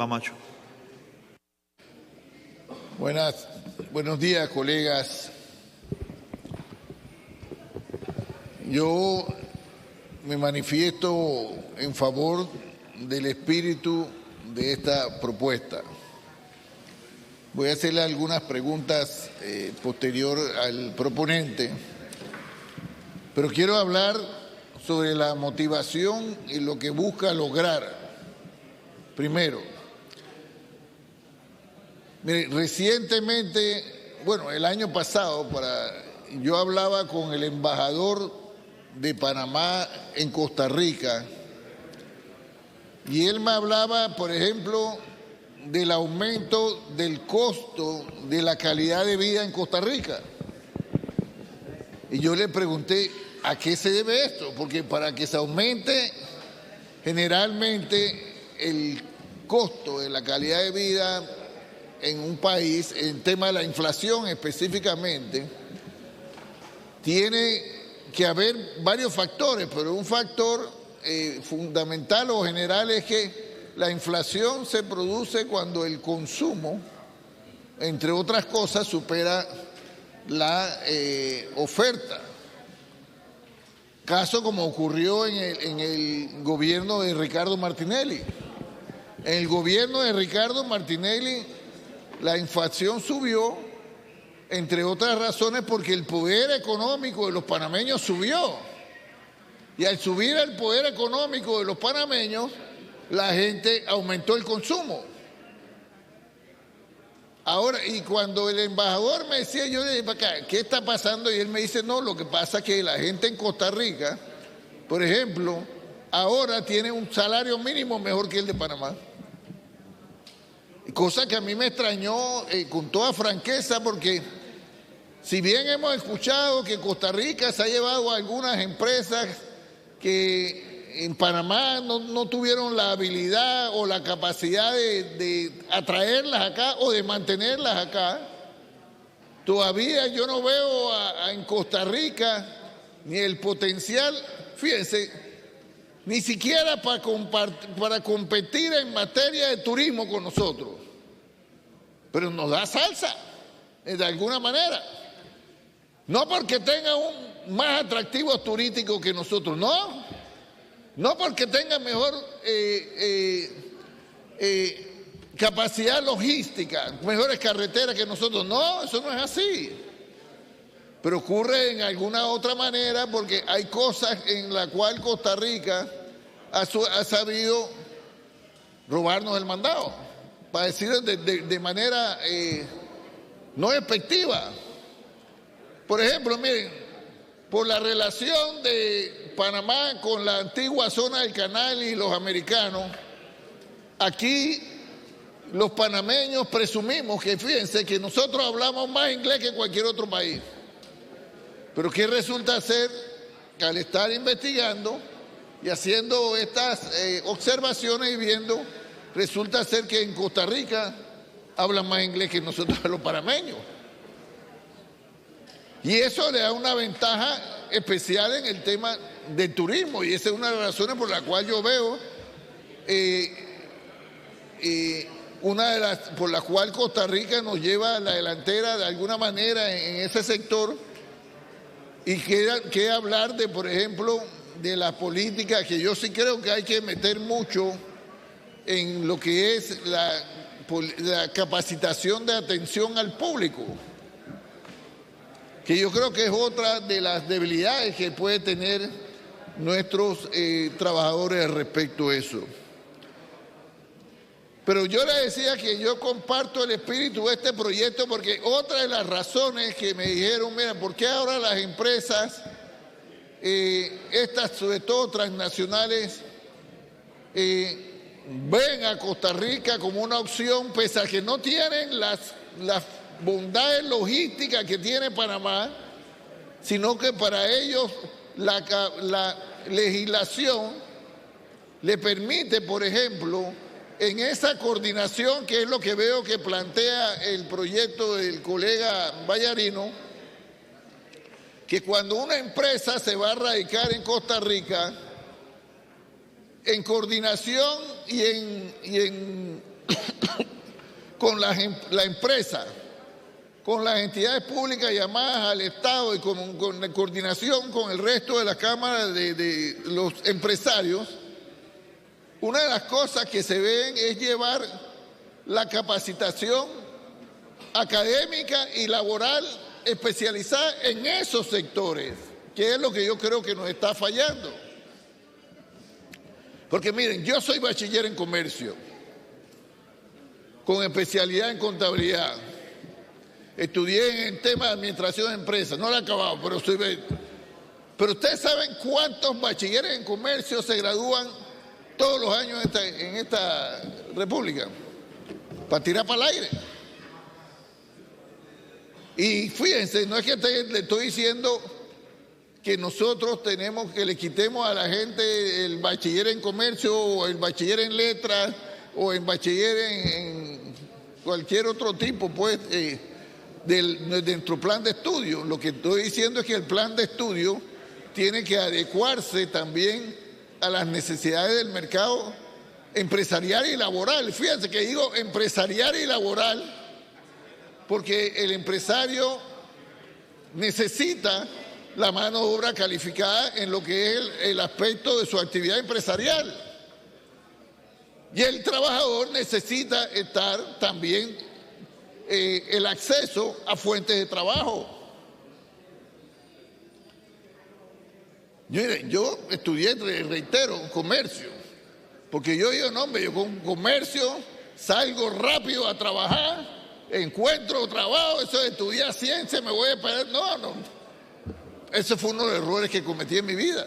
Camacho. Buenos días, colegas. Yo me manifiesto en favor del espíritu de esta propuesta. Voy a hacerle algunas preguntas posterior al proponente, pero quiero hablar sobre la motivación y lo que busca lograr. Primero, mire, recientemente, el año pasado, yo hablaba con el embajador de Panamá en Costa Rica y él me hablaba, por ejemplo, del aumento del costo de la calidad de vida en Costa Rica. Y yo le pregunté, ¿a qué se debe esto? Porque para que se aumente generalmente el costo de la calidad de vida en un país, en tema de la inflación específicamente, tiene que haber varios factores, pero un factor fundamental o general es que la inflación se produce cuando el consumo, entre otras cosas, supera la oferta. Caso como ocurrió en el gobierno de Ricardo Martinelli. En el gobierno de Ricardo Martinelli la inflación subió, entre otras razones, porque el poder económico de los panameños subió. Y al subir el poder económico de los panameños, la gente aumentó el consumo. Ahora, y cuando el embajador me decía, yo le dije, ¿qué está pasando? Y él me dice, no, lo que pasa es que la gente en Costa Rica, por ejemplo, ahora tiene un salario mínimo mejor que el de Panamá. Cosa que a mí me extrañó con toda franqueza, porque si bien hemos escuchado que Costa Rica se ha llevado a algunas empresas que en Panamá no tuvieron la habilidad o la capacidad de atraerlas acá o de mantenerlas acá, todavía yo no veo en Costa Rica ni el potencial, fíjense, ni siquiera para competir en materia de turismo con nosotros, pero nos da salsa de alguna manera, no porque tenga un más atractivo turístico que nosotros, no porque tenga mejor capacidad logística, mejores carreteras que nosotros, no, eso no es así. Pero ocurre en alguna otra manera porque hay cosas en las cuales Costa Rica ha sabido robarnos el mandado, para decirlo de manera no efectiva. Por ejemplo, miren, por la relación de Panamá con la antigua zona del canal y los americanos, aquí los panameños presumimos que, fíjense, que nosotros hablamos más inglés que cualquier otro país. Pero ¿qué resulta ser que al estar investigando y haciendo estas observaciones y viendo, resulta ser que en Costa Rica hablan más inglés que nosotros los panameños? Y eso le da una ventaja especial en el tema del turismo, y esa es una de las razones por la cual yo veo por la cual Costa Rica nos lleva a la delantera de alguna manera en ese sector. Y que hablar de, por ejemplo, de la política, que yo sí creo que hay que meter mucho en lo que es la capacitación de atención al público, que yo creo que es otra de las debilidades que puede tener nuestros trabajadores respecto a eso. Pero yo le decía que yo comparto el espíritu de este proyecto, porque otra de las razones que me dijeron, mira, ¿por qué ahora las empresas, estas sobre todo transnacionales, ven a Costa Rica como una opción, pese a que no tienen las bondades logísticas que tiene Panamá, sino que para ellos la legislación le permite, por ejemplo, en esa coordinación, que es lo que veo que plantea el proyecto del colega Vallarino, que cuando una empresa se va a radicar en Costa Rica, en coordinación y en con la empresa, con las entidades públicas llamadas al Estado y con la coordinación con el resto de las cámaras de los empresarios, una de las cosas que se ven es llevar la capacitación académica y laboral especializada en esos sectores, que es lo que yo creo que nos está fallando. Porque miren, yo soy bachiller en comercio, con especialidad en contabilidad. Estudié en temas de administración de empresas, no lo he acabado, pero Pero ustedes saben cuántos bachilleres en comercio se gradúan todos los años en esta república, para tirar para el aire. Y fíjense, no es que le estoy diciendo que nosotros tenemos que le quitemos a la gente el bachiller en comercio o el bachiller en letras o el bachiller en cualquier otro tipo, pues, de nuestro plan de estudio. Lo que estoy diciendo es que el plan de estudio tiene que adecuarse también a las necesidades del mercado empresarial y laboral. Fíjense que digo empresarial y laboral porque el empresario necesita la mano de obra calificada en lo que es el aspecto de su actividad empresarial. Y el trabajador necesita estar también el acceso a fuentes de trabajo. Yo estudié, reitero, comercio, porque yo digo, no, hombre, yo con comercio salgo rápido a trabajar, encuentro trabajo, eso de estudiar ciencia, me voy a parar. No. Ese fue uno de los errores que cometí en mi vida.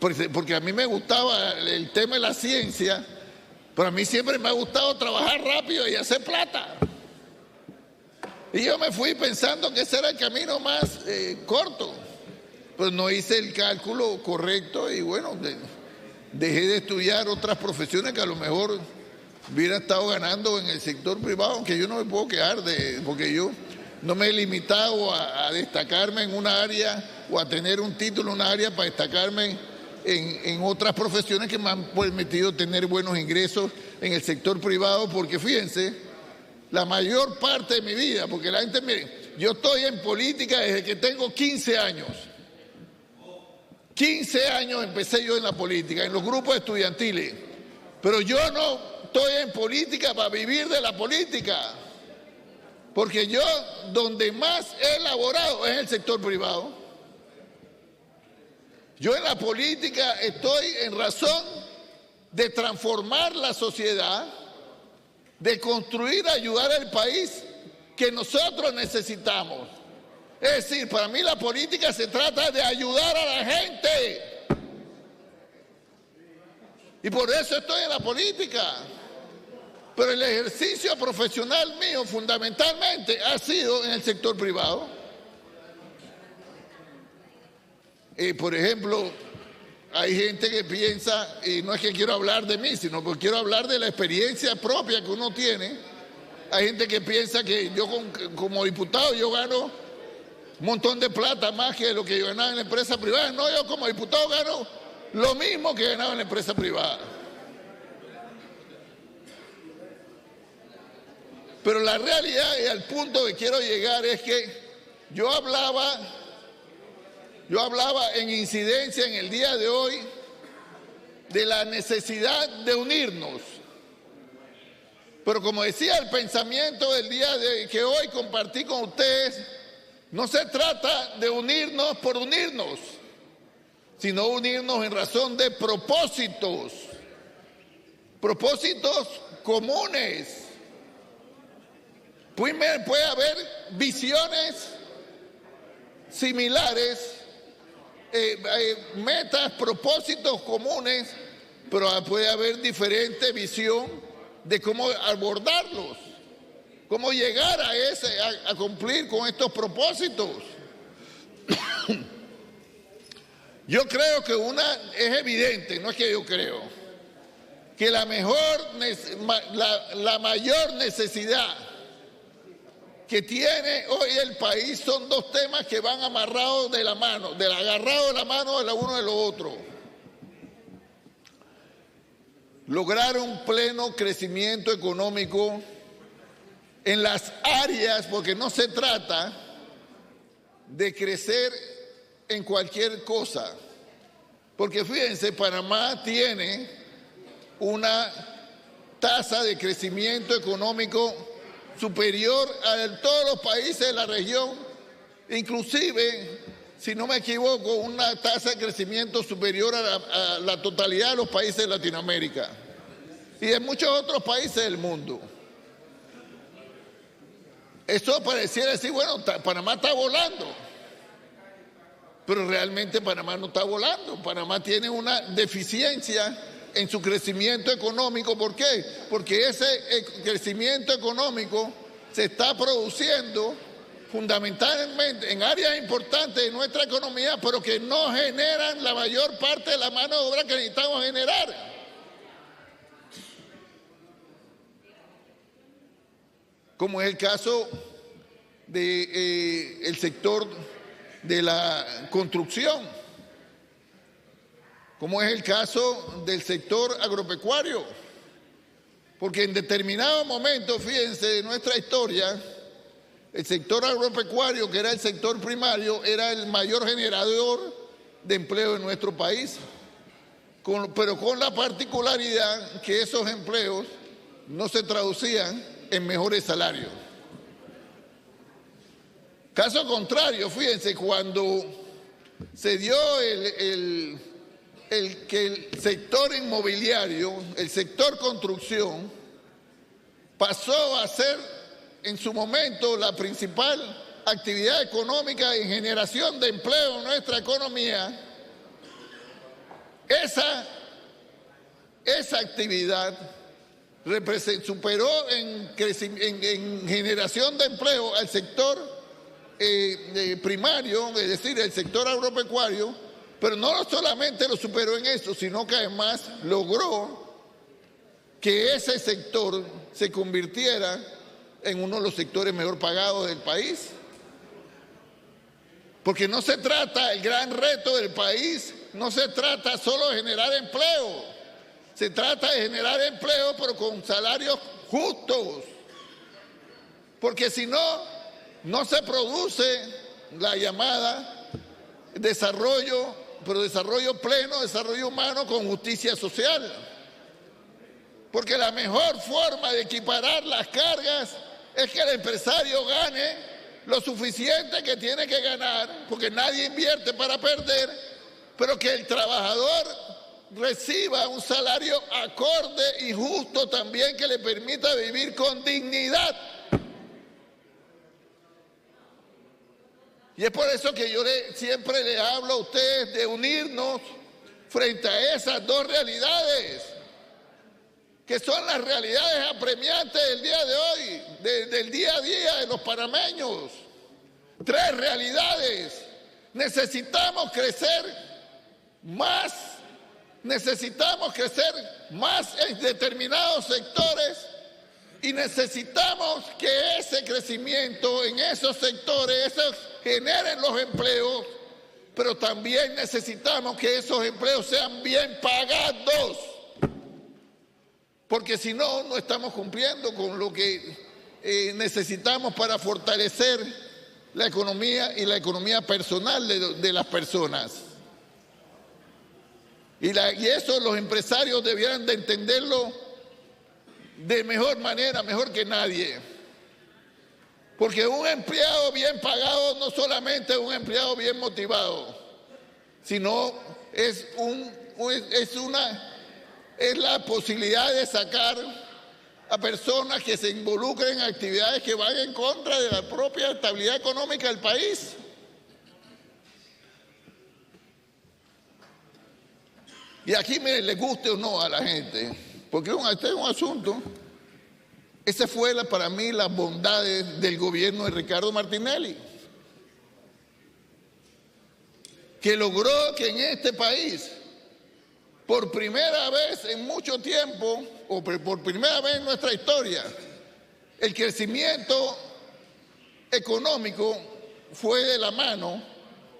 Porque a mí me gustaba el tema de la ciencia, pero a mí siempre me ha gustado trabajar rápido y hacer plata. Y yo me fui pensando que ese era el camino más corto. Pues no hice el cálculo correcto y bueno, dejé de estudiar otras profesiones que a lo mejor hubiera estado ganando en el sector privado, aunque yo no me puedo quejar porque yo no me he limitado a destacarme en una área o a tener un título en una área para destacarme en otras profesiones que me han permitido tener buenos ingresos en el sector privado, porque fíjense, la mayor parte de mi vida, porque la gente, miren, yo estoy en política desde que tengo 15 años. 15 años empecé yo en la política, en los grupos estudiantiles, pero yo no estoy en política para vivir de la política, porque yo donde más he laborado es en el sector privado. Yo en la política estoy en razón de transformar la sociedad, de construir, ayudar al país que nosotros necesitamos. Es decir, para mí la política se trata de ayudar a la gente. Y por eso estoy en la política. Pero el ejercicio profesional mío fundamentalmente ha sido en el sector privado. Por ejemplo, hay gente que piensa, y no es que quiero hablar de mí, sino que quiero hablar de la experiencia propia que uno tiene. Hay gente que piensa que yo como diputado yo gano un montón de plata más que lo que yo ganaba en la empresa privada. No, yo como diputado gano lo mismo que ganaba en la empresa privada. Pero la realidad y al punto que quiero llegar es que yo hablaba en incidencia en el día de hoy de la necesidad de unirnos. Pero como decía el pensamiento del día que hoy compartí con ustedes, no se trata de unirnos por unirnos, sino unirnos en razón de propósitos comunes. Puede haber visiones similares, metas, propósitos comunes, pero puede haber diferente visión de cómo abordarlos, cómo llegar a cumplir con estos propósitos. Yo creo que es evidente, no es que yo creo, que la mayor necesidad que tiene hoy el país son dos temas que van amarrados de la mano, agarrados de la mano de la uno de lo otro. Lograr un pleno crecimiento económico en las áreas, porque no se trata de crecer en cualquier cosa. Porque fíjense, Panamá tiene una tasa de crecimiento económico superior a todos los países de la región, inclusive, si no me equivoco, una tasa de crecimiento superior a la totalidad de los países de Latinoamérica y de muchos otros países del mundo. Esto pareciera decir, bueno, Panamá está volando, pero realmente Panamá no está volando. Panamá tiene una deficiencia en su crecimiento económico. ¿Por qué? Porque ese crecimiento económico se está produciendo fundamentalmente en áreas importantes de nuestra economía, pero que no generan la mayor parte de la mano de obra que necesitamos generar. Como es el caso del sector de la construcción, como es el caso del sector agropecuario, porque en determinado momento, fíjense, de nuestra historia, el sector agropecuario, que era el sector primario, era el mayor generador de empleo en nuestro país, pero con la particularidad que esos empleos no se traducían en mejores salarios. Caso contrario, fíjense, cuando se dio que el sector inmobiliario, el sector construcción, pasó a ser en su momento la principal actividad económica en generación de empleo en nuestra economía, esa actividad superó en generación de empleo al sector primario, es decir, el sector agropecuario, pero no solamente lo superó en eso, sino que además logró que ese sector se convirtiera en uno de los sectores mejor pagados del país. Porque no se trata, el gran reto del país, no se trata solo de generar empleo, se trata de generar empleo pero con salarios justos, porque si no, no se produce la llamada desarrollo, pero desarrollo pleno, desarrollo humano con justicia social. Porque la mejor forma de equiparar las cargas es que el empresario gane lo suficiente que tiene que ganar, porque nadie invierte para perder, pero que el trabajador reciba un salario acorde y justo también que le permita vivir con dignidad. Y es por eso que yo siempre le hablo a ustedes de unirnos frente a esas dos realidades, que son las realidades apremiantes del día de hoy, del día a día de los panameños. Tres realidades. Necesitamos crecer más en determinados sectores y necesitamos que ese crecimiento en esos sectores generen los empleos, pero también necesitamos que esos empleos sean bien pagados, porque si no, no estamos cumpliendo con lo que necesitamos para fortalecer la economía y la economía personal de las personas. Y eso los empresarios debieran de entenderlo de mejor manera, mejor que nadie. Porque un empleado bien pagado no solamente es un empleado bien motivado, sino es la posibilidad de sacar a personas que se involucren en actividades que van en contra de la propia estabilidad económica del país. Y aquí, miren, le guste o no a la gente, porque este es un asunto. Esa fue para mí las bondades del gobierno de Ricardo Martinelli, que logró que en este país, por primera vez en mucho tiempo, o por primera vez en nuestra historia, el crecimiento económico fue de la mano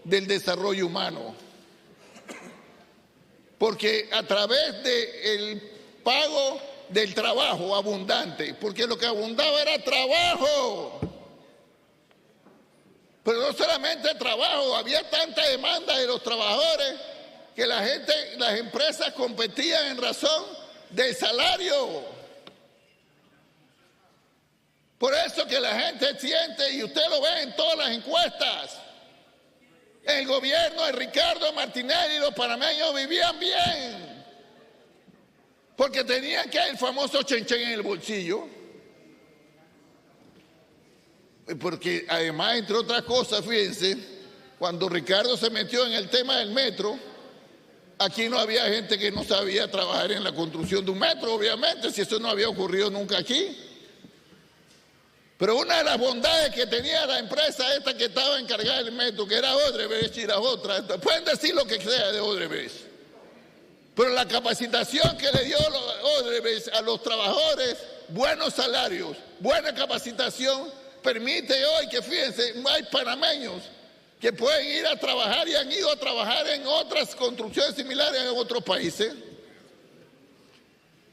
del desarrollo humano. Porque a través del pago del trabajo abundante, porque lo que abundaba era trabajo. Pero no solamente trabajo, había tanta demanda de los trabajadores que las empresas competían en razón del salario. Por eso que la gente siente, y usted lo ve en todas las encuestas, el gobierno de Ricardo Martinelli y los panameños vivían bien, porque tenían que el famoso chenchen en el bolsillo. Porque además, entre otras cosas, fíjense, cuando Ricardo se metió en el tema del metro, aquí no había gente que no sabía trabajar en la construcción de un metro, obviamente, si eso no había ocurrido nunca aquí. Pero una de las bondades que tenía la empresa esta que estaba encargada del metro, que era Odebrecht y las otras, pueden decir lo que sea de Odebrecht, pero la capacitación que le dio Odebrecht a los trabajadores, buenos salarios, buena capacitación, permite hoy que, fíjense, hay panameños que pueden ir a trabajar y han ido a trabajar en otras construcciones similares en otros países.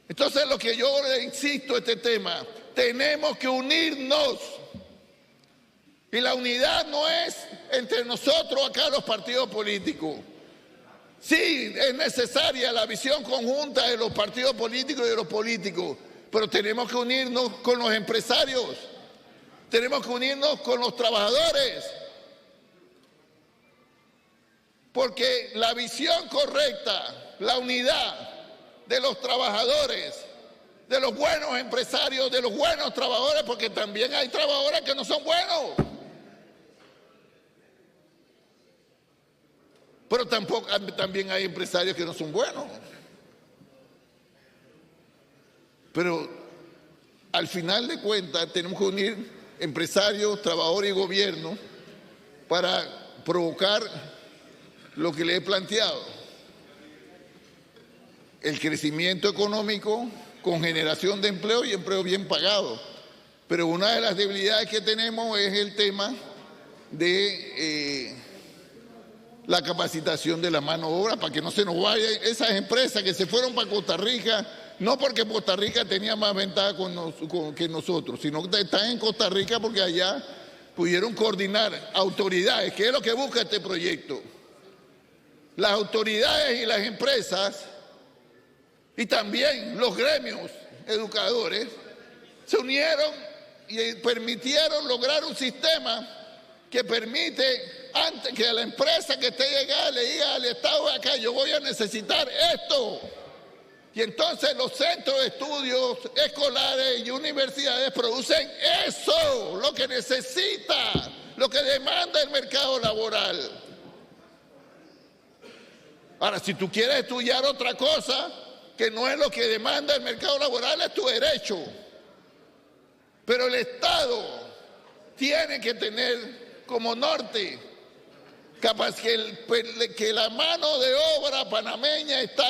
Entonces, lo que yo le insisto, este tema, tenemos que unirnos. Y la unidad no es entre nosotros acá los partidos políticos. Sí, es necesaria la visión conjunta de los partidos políticos y de los políticos, pero tenemos que unirnos con los empresarios. Tenemos que unirnos con los trabajadores, porque la visión correcta, la unidad de los trabajadores, de los buenos empresarios, de los buenos trabajadores, porque también hay trabajadores que no son buenos, pero también hay empresarios que no son buenos. Pero al final de cuentas tenemos que unir empresarios, trabajadores y gobierno para provocar lo que le he planteado: el crecimiento económico con generación de empleo y empleo bien pagado. Pero una de las debilidades que tenemos es el tema de la capacitación de la mano de obra, para que no se nos vayan esas empresas que se fueron para Costa Rica, no porque Costa Rica tenía más ventaja que nosotros, sino que están en Costa Rica porque allá pudieron coordinar autoridades, que es lo que busca este proyecto. Las autoridades y las empresas y también los gremios educadores se unieron y permitieron lograr un sistema que permite, antes que la empresa que esté llegada le diga al Estado de acá: yo voy a necesitar esto. Y entonces los centros de estudios escolares y universidades producen eso, lo que necesita, lo que demanda el mercado laboral. Ahora, si tú quieres estudiar otra cosa que no es lo que demanda el mercado laboral, es tu derecho. Pero el Estado tiene que tener como norte capaz que la mano de obra panameña esté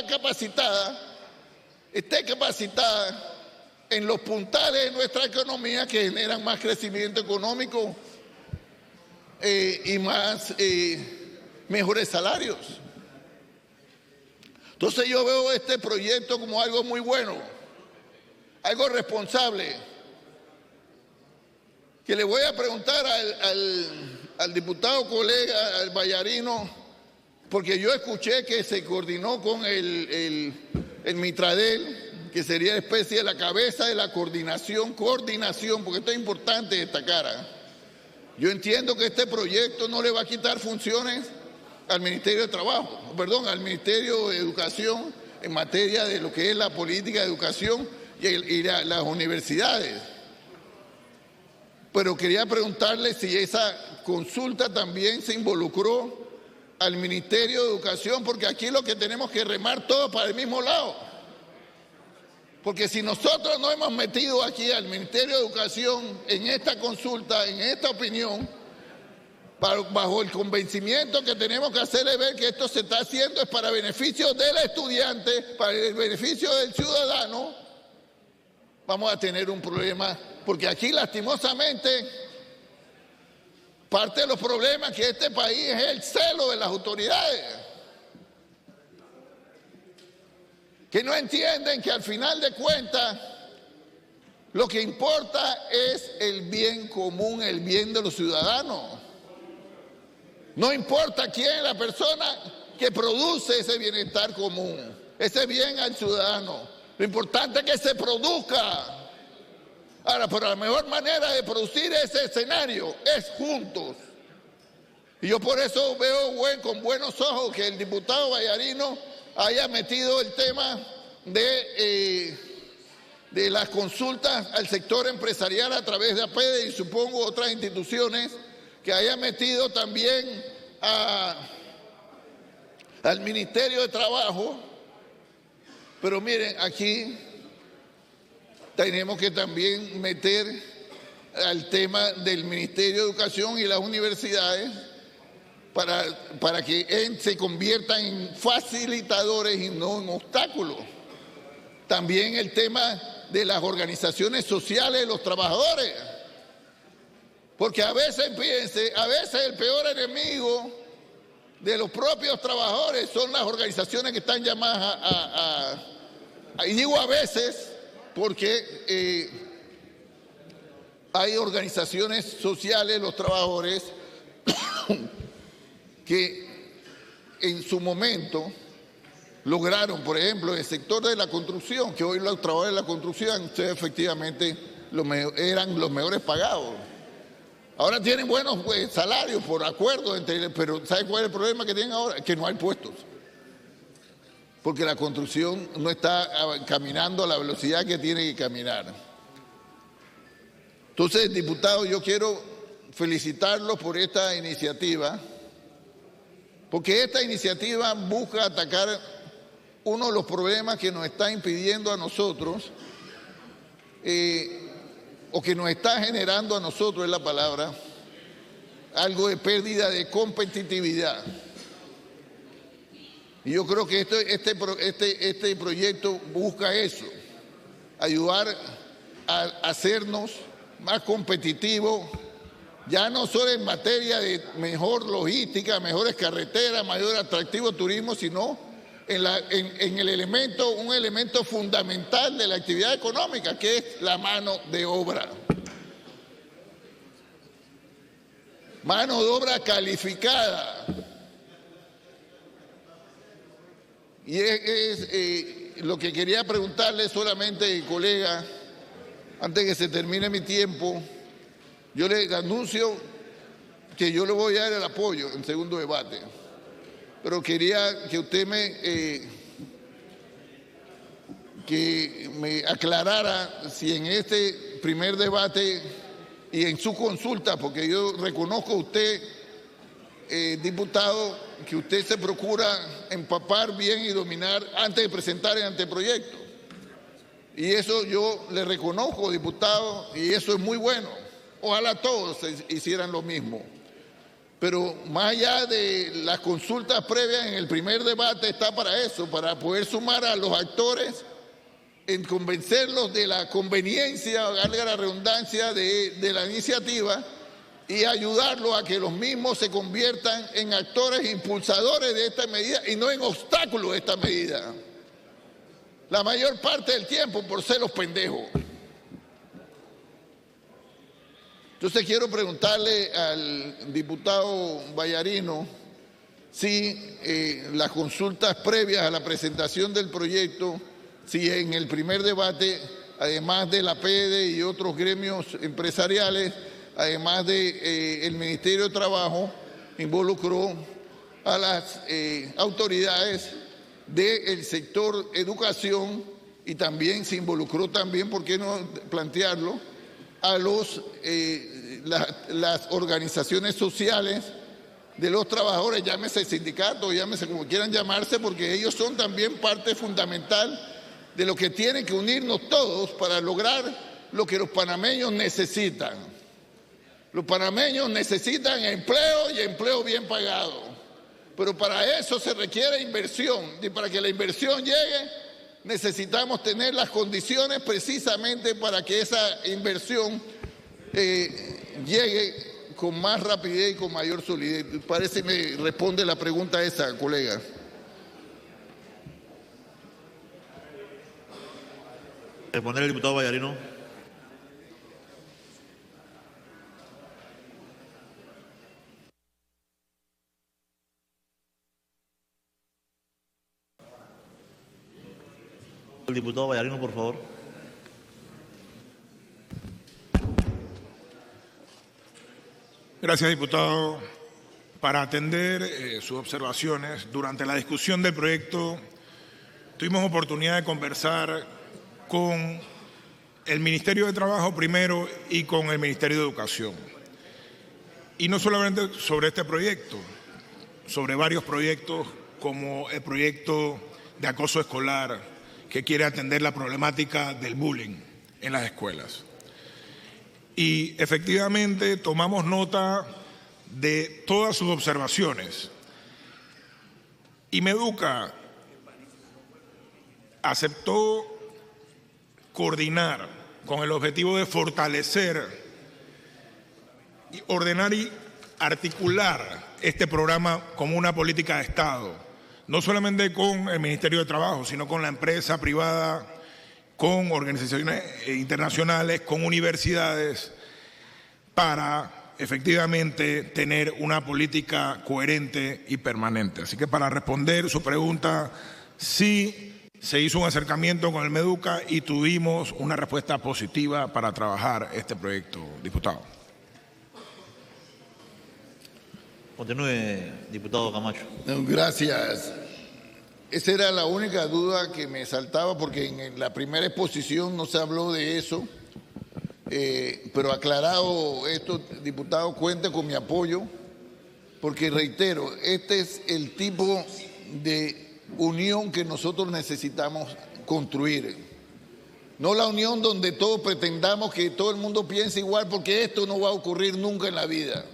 capacitada en los puntales de nuestra economía que generan más crecimiento económico y mejores salarios. Entonces yo veo este proyecto como algo muy bueno, algo responsable, que le voy a preguntar al diputado colega, al Vallarino, porque yo escuché que se coordinó con el Mitradel, que sería especie de la cabeza de la coordinación, porque esto es importante destacar. Yo entiendo que este proyecto no le va a quitar funciones al Ministerio de Trabajo, al Ministerio de Educación en materia de lo que es la política de educación y las universidades. Pero quería preguntarle si esa consulta también se involucró al Ministerio de Educación, porque aquí lo que tenemos que remar todos para el mismo lado. Porque si nosotros no hemos metido aquí al Ministerio de Educación en esta consulta, en esta opinión, bajo el convencimiento que tenemos que hacerle ver que esto se está haciendo es para beneficio del estudiante, para el beneficio del ciudadano, vamos a tener un problema, porque aquí lastimosamente parte de los problemas que este país es el celo de las autoridades, que no entienden que al final de cuentas lo que importa es el bien común, el bien de los ciudadanos. No importa quién es la persona que produce ese bienestar común, ese bien al ciudadano. Lo importante es que se produzca. Ahora, pero la mejor manera de producir ese escenario es juntos. Y yo por eso veo con buenos ojos que el diputado Vallarino haya metido el tema de las consultas al sector empresarial a través de APEDE y supongo otras instituciones, que haya metido también al Ministerio de Trabajo. Pero miren, aquí tenemos que también meter al tema del Ministerio de Educación y las universidades para que se conviertan en facilitadores y no en obstáculos. También el tema de las organizaciones sociales de los trabajadores. Porque a veces, fíjense, a veces el peor enemigo de los propios trabajadores son las organizaciones que están llamadas y digo a veces porque hay organizaciones sociales, los trabajadores, que en su momento lograron, por ejemplo, en el sector de la construcción, que hoy los trabajadores de la construcción, ustedes efectivamente eran los mejores pagados. Ahora tienen buenos salarios por acuerdo, pero ¿sabe cuál es el problema que tienen ahora? Que no hay puestos. Porque la construcción no está caminando a la velocidad que tiene que caminar. Entonces, diputado, yo quiero felicitarlos por esta iniciativa, porque esta iniciativa busca atacar uno de los problemas que nos está impidiendo a nosotros, o que nos está generando a nosotros, es la palabra, algo de pérdida de competitividad. Y yo creo que este proyecto busca eso, ayudar a hacernos más competitivos, ya no solo en materia de mejor logística, mejores carreteras, mayor atractivo turismo, sino en el elemento, un elemento fundamental de la actividad económica, que es la mano de obra. Mano de obra calificada. Y lo que quería preguntarle solamente, colega, antes que se termine mi tiempo, yo le anuncio que yo le voy a dar el apoyo en segundo debate. Pero quería que usted me aclarara si en este primer debate y en su consulta, porque yo reconozco a usted, diputado, que usted se procura empapar bien y dominar antes de presentar el anteproyecto. Y eso yo le reconozco, diputado, y eso es muy bueno. Ojalá todos hicieran lo mismo. Pero más allá de las consultas previas, en el primer debate está para eso, para poder sumar a los actores, en convencerlos de la conveniencia, valga la redundancia, de la iniciativa y ayudarlos a que los mismos se conviertan en actores impulsadores de esta medida y no en obstáculos de esta medida. La mayor parte del tiempo por ser los pendejos. Entonces quiero preguntarle al diputado Vallarino si las consultas previas a la presentación del proyecto, si en el primer debate, además de la APEDE y otros gremios empresariales, además del Ministerio de Trabajo, involucró a las autoridades del sector educación y también se involucró también, ¿por qué no plantearlo?, a las organizaciones sociales de los trabajadores, llámese sindicatos, llámese como quieran llamarse, porque ellos son también parte fundamental de lo que tienen que unirnos todos para lograr lo que los panameños necesitan. Los panameños necesitan empleo y empleo bien pagado, pero para eso se requiere inversión y para que la inversión llegue necesitamos tener las condiciones precisamente para que esa inversión llegue con más rapidez y con mayor solidez. Parece que me responde la pregunta esa, colega. Responder el diputado Vallarino. El diputado Vallarino, por favor. Gracias, diputado. Para atender sus observaciones, durante la discusión del proyecto tuvimos oportunidad de conversar con el Ministerio de Trabajo primero y con el Ministerio de Educación. Y no solamente sobre este proyecto, sobre varios proyectos como el proyecto de acoso escolar que quiere atender la problemática del bullying en las escuelas. Y efectivamente tomamos nota de todas sus observaciones. Y Meduca aceptó coordinar con el objetivo de fortalecer, y ordenar y articular este programa como una política de Estado, no solamente con el Ministerio de Trabajo, sino con la empresa privada, con organizaciones internacionales, con universidades, para efectivamente tener una política coherente y permanente. Así que para responder su pregunta, sí se hizo un acercamiento con el Meduca y tuvimos una respuesta positiva para trabajar este proyecto, diputado. Continúe, diputado Camacho. Gracias. Esa era la única duda que me saltaba, porque en la primera exposición no se habló de eso. Pero aclarado esto, diputado, cuente con mi apoyo, porque reitero, este es el tipo de unión que nosotros necesitamos construir. No la unión donde todos pretendamos que todo el mundo piense igual, porque esto no va a ocurrir nunca en la vida.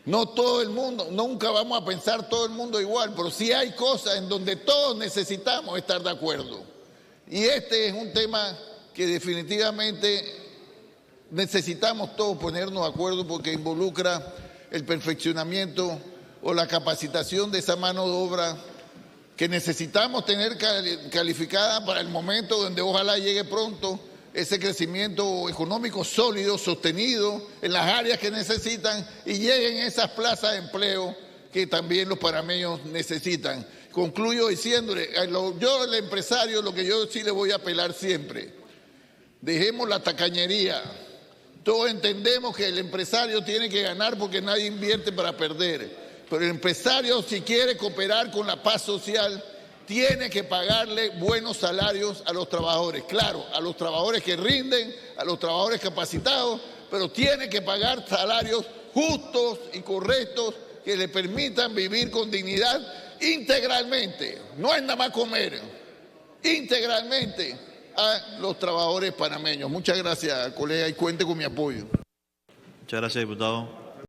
No todo el mundo, nunca vamos a pensar todo el mundo igual, pero sí hay cosas en donde todos necesitamos estar de acuerdo. Y este es un tema que definitivamente necesitamos todos ponernos de acuerdo, porque involucra el perfeccionamiento o la capacitación de esa mano de obra que necesitamos tener calificada para el momento donde ojalá llegue pronto ese crecimiento económico sólido, sostenido en las áreas que necesitan, y lleguen esas plazas de empleo que también los panameños necesitan. Concluyo diciéndole, yo el empresario, lo que yo sí le voy a apelar siempre: dejemos la tacañería. Todos entendemos que el empresario tiene que ganar porque nadie invierte para perder. Pero el empresario, si quiere cooperar con la paz social, tiene que pagarle buenos salarios a los trabajadores. Claro, a los trabajadores que rinden, a los trabajadores capacitados, pero tiene que pagar salarios justos y correctos que le permitan vivir con dignidad integralmente. No es nada más comer, integralmente a los trabajadores panameños. Muchas gracias, colega, y cuente con mi apoyo. Muchas gracias, diputado.